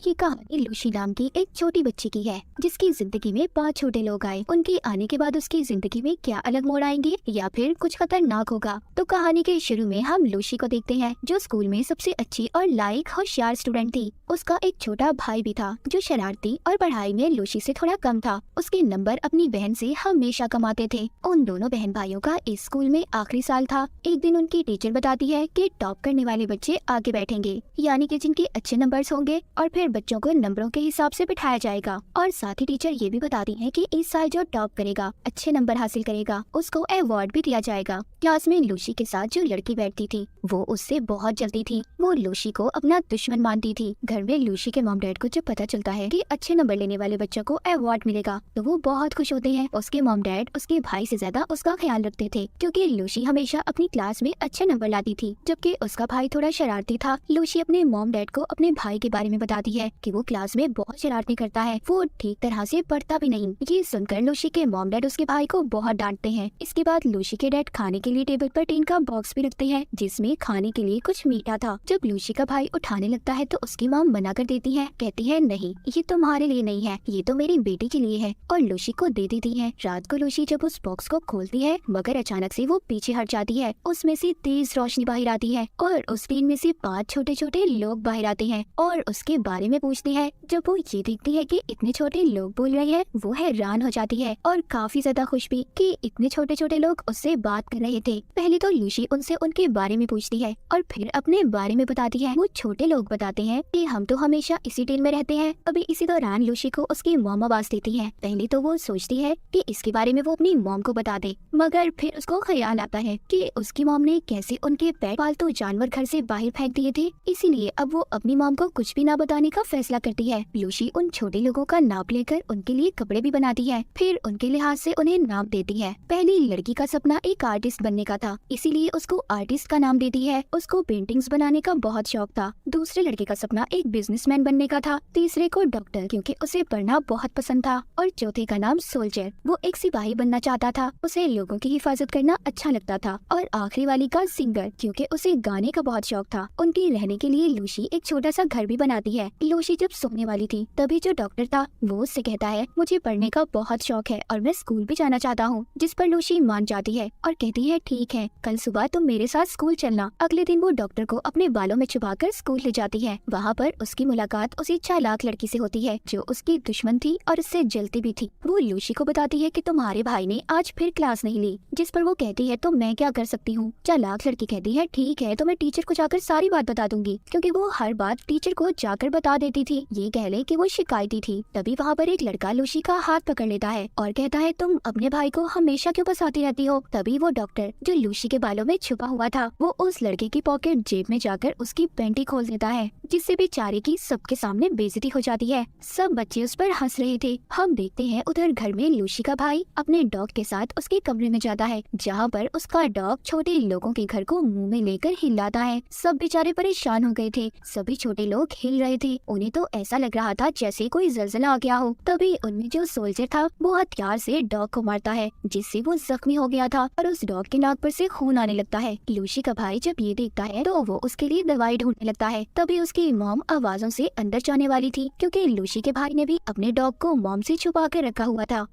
ये कहानी लूसी नाम की एक छोटी बच्ची की है जिसकी जिंदगी में 5 छोटे लोग आए। उनके आने के बाद उसकी जिंदगी में क्या अलग मोड़ आएंगे या फिर कुछ खतरनाक होगा। तो कहानी के शुरू में हम लूसी को देखते हैं जो स्कूल में सबसे अच्छी और लायक होशियार स्टूडेंट थी। उसका एक छोटा भाई भी था जो शरारती और पढ़ाई में लूसी से थोड़ा कम था। उसके नंबर अपनी बहन से हमेशा कम आते थे। उन दोनों बहन भाइयों का इस स्कूल में आखिरी साल था। एक दिन उनकी टीचर बताती है कि टॉप करने वाले बच्चे आगे बैठेंगे, यानी कि जिनके अच्छे नंबर्स होंगे, और फिर बच्चों को नंबरों के हिसाब से बिठाया जाएगा। और साथ ही टीचर ये भी बताती है कि इस साल जो टॉप करेगा, अच्छे नंबर हासिल करेगा, उसको अवार्ड भी दिया जाएगा। क्लास में लूसी के साथ जो लड़की बैठती थी वो उससे बहुत जलती थी। वो लूसी को अपना दुश्मन मानती थी। घर में लूसी के मॉम डैड को जब पता चलता है कि अच्छे नंबर लेने वाले बच्चों को अवार्ड मिलेगा तो वो बहुत खुश होते हैं। उसके मॉम डैड उसके भाई से ज्यादा उसका ख्याल रखते थे क्योंकि लूसी हमेशा अपनी क्लास में अच्छे नंबर लाती थी, जबकि उसका भाई थोड़ा शरारती था। लूसी अपने मॉम डैड को अपने भाई के बारे में बताती है कि वो क्लास में बहुत शरारती करता है, वो ठीक तरह से पढ़ता भी नहीं। ये सुनकर लूसी के मॉम डैड उसके भाई को बहुत डांटते हैं। इसके बाद लूसी के डैड खाने के लिए टेबल पर टीन का बॉक्स भी रखते हैं जिसमें खाने के लिए कुछ मीठा था। जब लूसी का भाई उठाने लगता है तो उसकी मॉम मना कर देती है, कहती है नहीं, ये तुम्हारे लिए नहीं है, ये तो मेरी बेटी के लिए है, और लूसी को दे देती है। रात को लूसी जब उस बॉक्स को खोलती है मगर अचानक से वो पीछे हट जाती है। उसमें से तेज रोशनी बाहर आती है और उस टीन में से 5 छोटे छोटे लोग बाहर आते हैं और उसके बारे में पूछते हैं। जब वो ये देखती है कि इतने छोटे लोग बोल रहे हैं वो हैरान हो जाती है और काफी ज्यादा खुश भी कि इतने छोटे छोटे लोग उससे बात कर रहे थे। पहले तो लूसी उनसे उनके बारे में पूछती है और फिर अपने बारे में बताती है। वो छोटे लोग बताते हैं कि हम तो हमेशा इसी टीन में रहते हैं। अभी इसी दौरान लूसी को उसकी मॉम आवाज देती है। पहले तो वो सोचती है कि इसके बारे में वो अपनी मॉम को बता दे, मगर फिर उसको ख्याल आता है कि उसकी मॉम ने कैसे उनके पेट पालतू जानवर घर से बाहर फेंक दिए थे, इसीलिए अब वो अपनी मॉम को कुछ भी ना बताने का फैसला करती है। लूसी उन छोटे लोगों का नाप लेकर उनके लिए कपड़े भी बनाती है, फिर उनके लिहाज से उन्हें नाम देती है। पहली लड़की का सपना एक आर्टिस्ट बनने का था, इसीलिए उसको आर्टिस्ट का नाम देती है। उसको पेंटिंग्स बनाने का बहुत शौक था। दूसरे लड़के का सपना एक बिजनेसमैन बनने का था, तीसरे को डॉक्टर क्योंकि उसे पढ़ना बहुत पसंद था, और चौथे का नाम सोल्जर, वो एक सिपाही बनना चाहता था, उसे लोगों की हिफाजत करना अच्छा लगता था, और आखिरी वाली का सिंगर क्योंकि उसे गाने का बहुत शौक था। उनके रहने के लिए लूसी एक छोटा सा घर भी बनाती है। लूसी जब सोने वाली थी तभी जो डॉक्टर था वो उससे कहता है मुझे पढ़ने का बहुत शौक है और मैं स्कूल भी जाना चाहता हूँ, जिस पर लूसी मान जाती है और कहती है ठीक है, कल सुबह तुम मेरे साथ स्कूल चलना। अगले दिन वो डॉक्टर को अपने बालों में छुपाकर स्कूल ले जाती है। वहाँ पर उसकी मुलाकात उसी चालाक लड़की से होती है जो उसकी दुश्मन थी और उससे जलती भी थी। वो लूसी को बताती है कि तुम्हारे भाई ने आज फिर क्लास नहीं ली, जिस पर वो कहती है तो मैं क्या कर सकती हूँ। चालाक लड़की कहती है ठीक है, तो मैं टीचर को जाकर सारी बात बता दूंगी, क्योंकि वो हर बात टीचर को जाकर बता देती थी। ये कह ले कि वो शिकायती थी। तभी वहाँ पर एक लड़का लूसी का हाथ पकड़ लेता है और कहता है तुम अपने भाई को हमेशा क्यों फंसाती रहती हो। तभी वो डॉक्टर जो लूसी के बालों में छुपा हुआ था वो उस लड़के की पॉकेट जेब में जाकर उसकी पैंटी खोल देता है, जिससे बेचारे की सबके सामने बेइज्जती हो जाती है। सब बच्चे उस पर हंस रहे थे। हम देखते हैं उधर घर में लूसी का भाई अपने डॉग के साथ उसके कमरे में जाता है, जहाँ पर उसका डॉग छोटे लोगों के घर को मुंह में लेकर हिलाता है। सब बेचारे परेशान हो गए थे। सभी छोटे लोग हिल रहे थे। उन्हें तो ऐसा लग रहा था जैसे कोई जलजला आ गया हो। तभी उनमें जो सोल्जर था वो हथियार से डॉग को मारता है, जिससे वो जख्मी हो गया था और उस डॉग के नाक पर से खून आने लगता है। लूसी का भाई जब ये देखता है तो वो उसके लिए दवाई ढूंढने लगता है। तभी उसकी मॉम आवाजों से अंदर जाने वाली थी, क्योंकि लूसी के भाई ने भी अपने डॉग को मॉम से छुपा कर रखा हुआ था।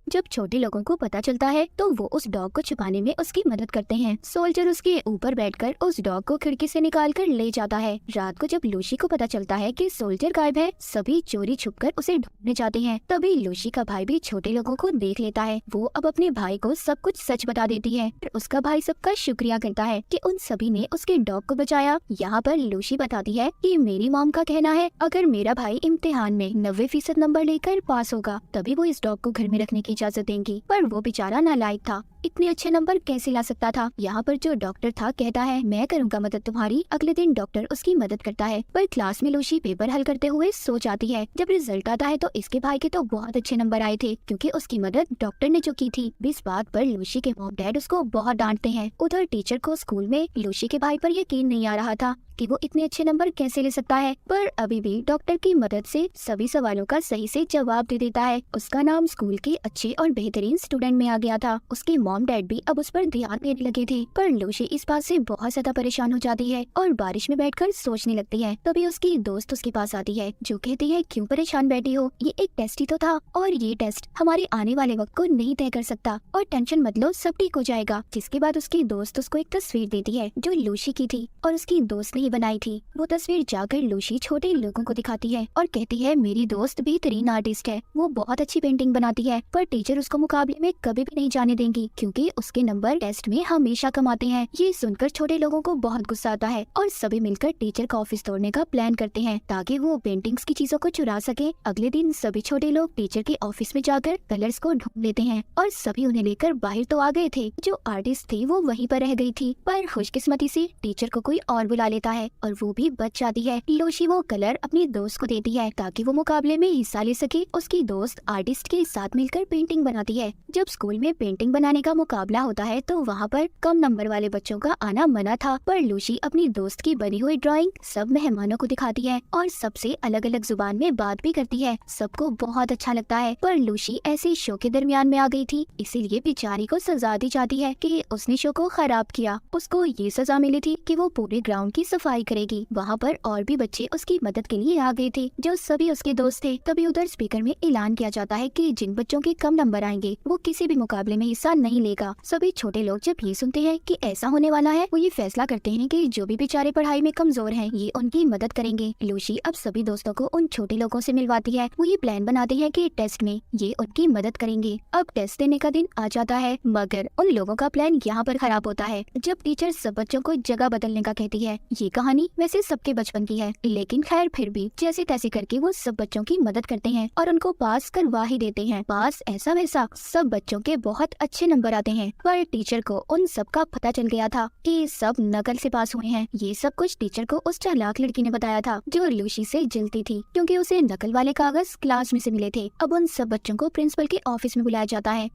जब छोटे लोगों को पता चलता है तो वो उस डॉग को छुपाने में उसकी मदद करते हैं। सोल्जर उसके ऊपर बैठकर उस डॉग को खिड़की से निकालकर ले जाता है। रात को जब लूसी को पता चलता है कि सोल्जर गायब है, सभी चोरी छुपकर उसे ढूंढने जाते हैं। तभी लूसी का भाई भी छोटे लोगों को देख लेता है। वो अब अपने भाई को सब कुछ सच बता देती है। फिर उसका भाई सबका शुक्रिया करता है कि उन सभी ने उसके डॉग को बचाया। यहाँ पर लूसी बताती है कि मेरी मॉम का कहना है अगर मेरा भाई इम्तिहान में 90% नंबर लेकर पास होगा तभी वो इस डॉग को घर में रखने की इजाजत देंगी, पर वो बेचारा नालायक था, इतने अच्छे नंबर कैसे ला सकता था। यहाँ पर जो डॉक्टर था कहता है मैं करूँगा मदद तुम्हारी। अगले दिन डॉक्टर उसकी मदद करता है, पर क्लास में लूसी पेपर हल करते हुए सो जाती है। जब रिजल्ट आता है तो इसके भाई के तो बहुत अच्छे नंबर आए थे, क्योंकि उसकी मदद डॉक्टर ने जो की थी। इस बात पर लूसी के मॉम डैड उसको बहुत डांटते हैं। उधर टीचर को स्कूल में लूसी के भाई पर यकीन नहीं आ रहा था कि वो इतने अच्छे नंबर कैसे ले सकता है, पर अभी भी डॉक्टर की मदद से सभी सवालों का सही से जवाब दे देता है। उसका नाम स्कूल के अच्छे और बेहतरीन स्टूडेंट में आ गया था। उसके मॉम डैड भी अब उस पर ध्यान देने लगे थे। पर लूसी इस बात से बहुत ज्यादा परेशान हो जाती है और बारिश में बैठकर सोचने लगती है। तभी उसकी दोस्त उसके पास आती है जो कहती है क्यों परेशान बैठी हो, ये एक टेस्ट ही तो था और ये टेस्ट हमारे आने वाले वक्त को नहीं तय कर सकता और टेंशन मत लो, सब ठीक हो जाएगा। जिसके बाद उसकी दोस्त उसको एक तस्वीर देती है जो लूसी की थी और उसकी दोस्त ने ही बनाई थी। वो तस्वीर जाकर लूसी छोटे लोगों को दिखाती है और कहती है मेरी दोस्त बेहतरीन आर्टिस्ट है, वो बहुत अच्छी पेंटिंग बनाती है, पर टीचर उसको मुकाबले में कभी भी नहीं जाने देंगी क्योंकि उसके नंबर टेस्ट में हमेशा कम आते हैं। ये सुनकर छोटे लोगों को बहुत गुस्सा आता है और सभी मिलकर टीचर का ऑफिस तोड़ने का प्लान करते हैं ताकि वो पेंटिंग्स की चीजों को चुरा सके। अगले दिन सभी छोटे लोग टीचर के ऑफिस में जाकर कलर्स को ढूंढ लेते हैं और सभी उन्हें लेकर बाहर तो आ गए थे, जो आर्टिस्ट थी वो वहीं पर रह गई थी। पर खुशकिस्मती से टीचर को कोई और बुला लेता है और वो भी बच जाती है। लूसी वो कलर अपनी दोस्त को देती है ताकि वो मुकाबले में हिस्सा ले सके। उसकी दोस्त आर्टिस्ट के साथ मिलकर पेंटिंग बनाती है। जब स्कूल में पेंटिंग बनाने का मुकाबला होता है तो वहाँ पर कम नंबर वाले बच्चों का आना मना था, पर लूसी अपनी दोस्त की बनी हुई ड्राइंग सब मेहमानों को दिखाती है और सबसे अलग अलग जुबान में बात भी करती है। सबको बहुत अच्छा लगता है, पर लूसी ऐसे शो के दरमियान में आ गई थी, इसीलिए बेचारी को सजा दी जाती है कि उसने शो को खराब किया। उसको ये सजा मिली थी कि वो पूरे ग्राउंड की सफाई करेगी। वहाँ पर और भी बच्चे उसकी मदद के लिए आ गए थे जो सभी उसके दोस्त थे। तभी उधर स्पीकर में ऐलान किया जाता है कि जिन बच्चों के कम नंबर आएंगे वो किसी भी मुकाबले में हिस्सा नहीं लेगा। सभी छोटे लोग जब ये सुनते हैं कि ऐसा होने वाला है, वो ये फैसला करते हैं कि जो भी बेचारे पढ़ाई में कमजोर हैं, ये उनकी मदद करेंगे। लूसी अब सभी दोस्तों को उन छोटे लोगों से मिलवाती है। वो ये प्लान बनाते हैं कि टेस्ट में ये उनकी मदद करेंगे। अब टेस्ट देने का दिन आ जाता है, मगर उन लोगों का प्लान यहाँ पर खराब होता है जब टीचर सब बच्चों को जगह बदलने का कहती है। ये कहानी वैसे सबके बचपन की है, लेकिन खैर फिर भी जैसे तैसे करके वो सब बच्चों की मदद करते हैं और उनको पास करवा ही देते हैं। पास ऐसा वैसा सब बच्चों के बहुत अच्छे नंबर आते हैं, पर टीचर को उन सब का पता चल गया था कि सब नकल से पास हुए हैं। ये सब कुछ टीचर को उस चालाक लड़की ने बताया था जो लूसी से जलती थी क्योंकि उसे नकल वाले कागज क्लास में से मिले थे। अब उन सब बच्चों को प्रिंसिपल के ऑफिस में बुलाया जाता है।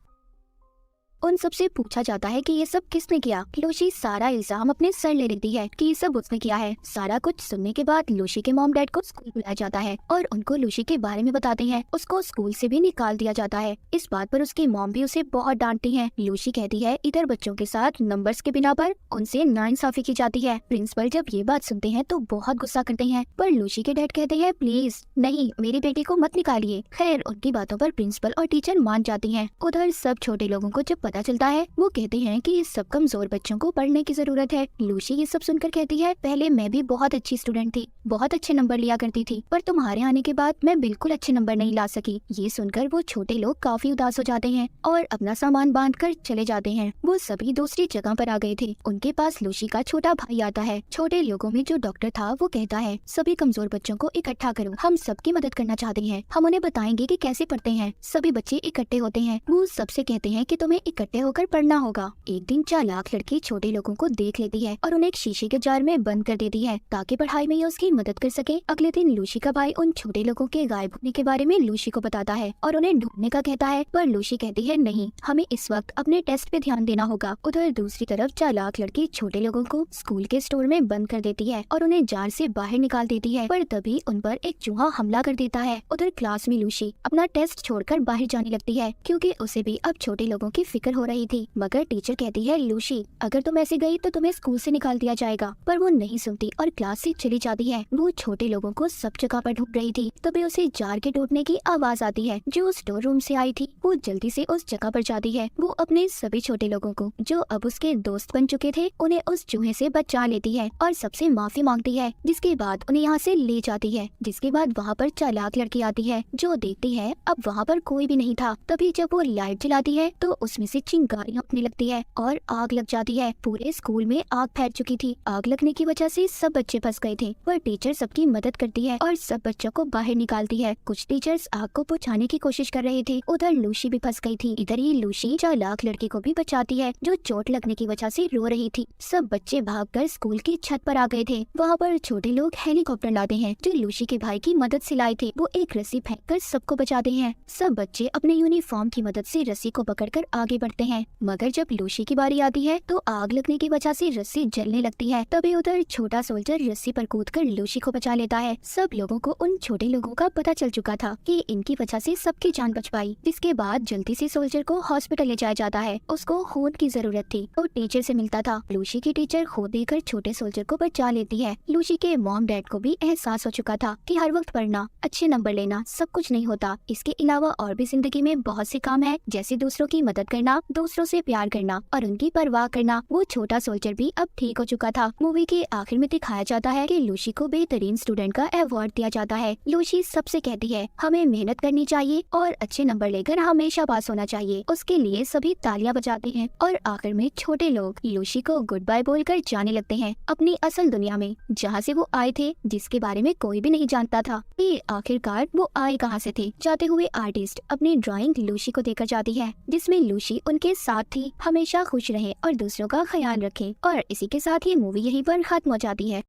उन सबसे पूछा जाता है कि ये सब किसने किया। लूसी सारा इल्जाम अपने सर ले लेती है कि ये सब उसने किया है। सारा कुछ सुनने के बाद लूसी के मॉम डैड को स्कूल बुलाया जाता है और उनको लूसी के बारे में बताते हैं। उसको स्कूल से भी निकाल दिया जाता है। इस बात पर उसकी मॉम भी उसे बहुत डांटती है। लूसी कहती है इधर बच्चों के साथ नंबर्स के बिना पर उनसे नाइंसाफी की जाती है। प्रिंसिपल जब ये बात सुनते हैं तो बहुत गुस्सा करते हैं, पर लूसी के डैड कहते हैं प्लीज नहीं, मेरी बेटी को मत निकालिए। खैर उनकी बातों पर प्रिंसिपल और टीचर मान जाती हैं। उधर सब छोटे लोगों को जब पता चलता है, वो कहते हैं कि इस सब कमजोर बच्चों को पढ़ने की जरूरत है। लूसी ये सब सुनकर कहती है पहले मैं भी बहुत अच्छी स्टूडेंट थी, बहुत अच्छे नंबर लिया करती थी, पर तुम्हारे आने के बाद मैं बिल्कुल अच्छे नंबर नहीं ला सकी। ये सुनकर वो छोटे लोग काफी उदास हो जाते हैं और अपना सामान बांध कर चले जाते हैं। वो सभी दूसरी जगह पर आ गए थे। उनके पास लूसी का छोटा भाई आता है। छोटे लोगों में जो डॉक्टर था वो कहता है सभी कमजोर बच्चों को इकट्ठा करो, हम सबकी मदद करना चाहते हैं, हम उन्हें बताएंगे कि कैसे पढ़ते हैं। सभी बच्चे इकट्ठे होते हैं। वो सबसे कहते हैं कि तुम्हें इकट्ठे होकर पढ़ना होगा। एक दिन चालाक लड़की छोटे लोगों को देख लेती है और उन्हें एक शीशे के जार में बंद कर देती है ताकि पढ़ाई में ये उसकी मदद कर सके। अगले दिन लूसी का भाई उन छोटे लोगों के गायब होने के बारे में लूसी को बताता है और उन्हें ढूंढने का कहता है, पर लूसी कहती है नहीं, हमें इस वक्त अपने टेस्ट पे ध्यान देना होगा। उधर दूसरी तरफ चालाक लड़की छोटे लोगों को स्कूल के स्टोर में बंद कर देती है और उन्हें जार से बाहर निकाल देती है, पर तभी उन पर एक चूहा हमला कर देता है। उधर क्लास में लूसी अपना टेस्ट छोड़कर बाहर जाने लगती है क्योंकि उसे भी अब छोटे लोगों की फिक्र हो रही थी, मगर टीचर कहती है लूसी अगर तुम ऐसे गई तो तुम्हें स्कूल से निकाल दिया जाएगा। पर वो नहीं सुनती और क्लास से चली जाती है। वो छोटे लोगों को सब जगह पर ढूंढ रही थी, तभी उसे जार के टूटने की आवाज आती है जो स्टोर रूम से आई थी। वो जल्दी से उस जगह पर जाती है। वो अपने सभी छोटे लोगों को जो अब उसके दोस्त बन चुके थे उन्हें उस चूहे से बचा लेती है और सबसे माफी मांगती है, जिसके बाद उन्हें यहाँ से ले जाती है। जिसके बाद वहाँ पर चालाक लड़की आती है जो देखती है अब वहाँ पर कोई भी नहीं था। तभी जब वो लाइट जलाती है तो उसमें से चिंगारियां उठने लगती है और आग लग जाती है। पूरे स्कूल में आग फैल चुकी थी। आग लगने की वजह से सब बच्चे फंस गए थे, पर टीचर सबकी मदद करती है और सब बच्चों को बाहर निकालती है। कुछ टीचर्स आग को बुझाने की कोशिश कर रहे थे। उधर लूसी भी फंस गई थी। इधर ही लूसी चालाक लड़की को भी बचाती है जो चोट लगने की वजह से रो रही थी। सब बच्चे भागकर स्कूल की छत पर आ गए थे। वहाँ पर छोटे लोग हेलीकॉप्टर लाते हैं जो लूसी के भाई की मदद से लाए थे। वो एक रस्सी फेंककर सबको बचाते हैं। सब बच्चे अपने यूनिफॉर्म की मदद से रस्सी को पकड़कर आगे पड़ते हैं। मगर जब लूसी की बारी आती है तो आग लगने की वजह से रस्सी जलने लगती है। तभी उधर छोटा सोल्जर रस्सी पर कूदकर लूसी को बचा लेता है। सब लोगों को उन छोटे लोगों का पता चल चुका था कि इनकी वजह से सबकी जान बच पाई। जिसके बाद जल्दी से सोल्जर को हॉस्पिटल ले जाया जाता है। उसको खून की जरूरत थी तो टीचर से मिलता था। लूसी की टीचर खून देकर छोटे सोल्जर को बचा लेती है। लूसी के मॉम डैड को भी एहसास हो चुका था कि हर वक्त पढ़ना, अच्छे नंबर लेना सब कुछ नहीं होता। इसके अलावा और भी जिंदगी में बहुत से काम है, जैसे दूसरों की मदद करना, दूसरों से प्यार करना और उनकी परवाह करना। वो छोटा सोल्जर भी अब ठीक हो चुका था। मूवी के आखिर में दिखाया जाता है कि लूसी को बेहतरीन स्टूडेंट का अवार्ड दिया जाता है। लूसी सबसे कहती है हमें मेहनत करनी चाहिए और अच्छे नंबर लेकर हमेशा पास होना चाहिए। उसके लिए सभी तालियां बजाते हैं और आखिर में छोटे लोग लूसी को गुड बाय बोलकर जाने लगते हैं अपनी असल दुनिया में, जहाँ से वो आए थे, जिसके बारे में कोई भी नहीं जानता था कि आखिरकार वो आए कहाँ से थे। जाते हुए आर्टिस्ट अपनी ड्राइंग लूसी को देकर जाती है, जिसमें लूसी उनके साथ थी। हमेशा खुश रहे और दूसरों का ख्याल रखे। और इसी के साथ ये मूवी यहीं पर खत्म हो जाती है।